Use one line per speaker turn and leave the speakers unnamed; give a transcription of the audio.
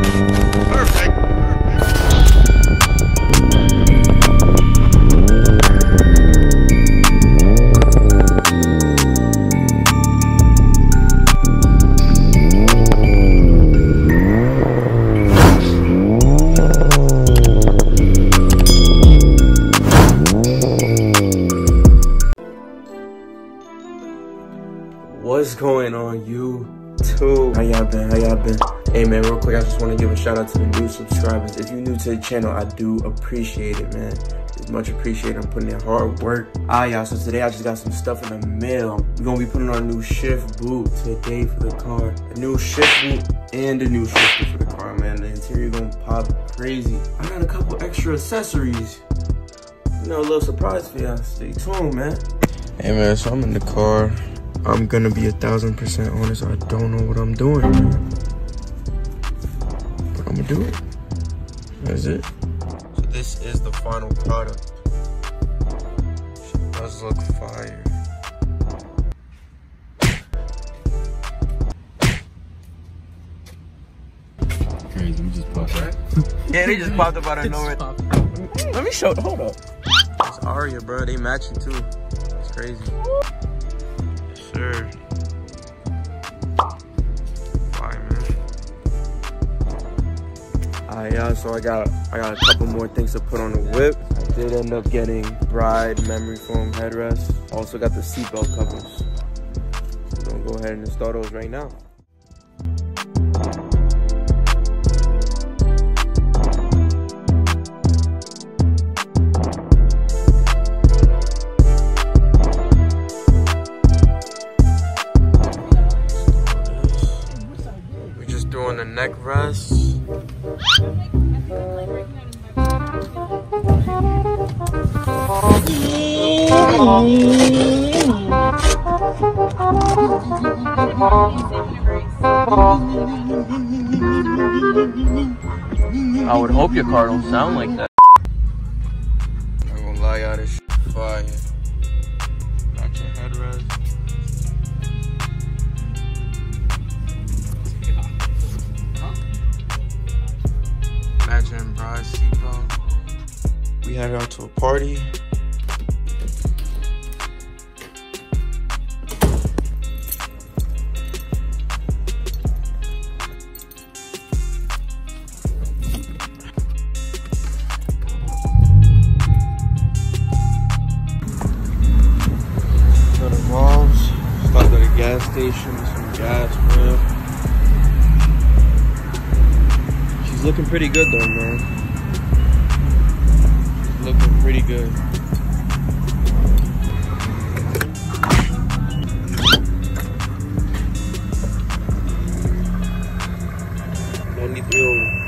Perfect.
What's going on, YouTube? How y'all been? Hey man, real quick, I just want to give a shout out to the new subscribers. If you're new to the channel, I do appreciate it, man. It's much appreciated. I'm putting in hard work. Y'all, so today I just got some stuff in the mail. We're gonna be putting on a new shift boot today for the car. A new shift boot and a new shift boot for the car, man. The interior gonna pop crazy. I got a couple extra accessories. You know, a little surprise for y'all. Stay tuned, man. Hey man, so I'm in the car. I'm gonna be 1000% honest, I don't know what I'm doing, man. But I'm gonna do it. That's it. So this is the final product. She does look fire.
Crazy, we just popped up.
Yeah, they just popped up out of nowhere. Let me show, hold up. It's Aria, bro, they matching too. It's crazy. Sure. Fine, man. Alright, y'all, so I got a couple more things to put on the whip. I did end up getting bride memory foam headrest. Also got the seatbelt covers. So we're gonna go ahead and install those right now. Doing the neck rest. I would hope your car don't sound like that. I'm not gonna lie, y'all, this shit fire. Got your headrest. Matching bride seatbelt. We headed out to a party. To the malls. Stopped at a gas station, some gas, man. She's looking pretty good though, man. She's looking pretty good. $93.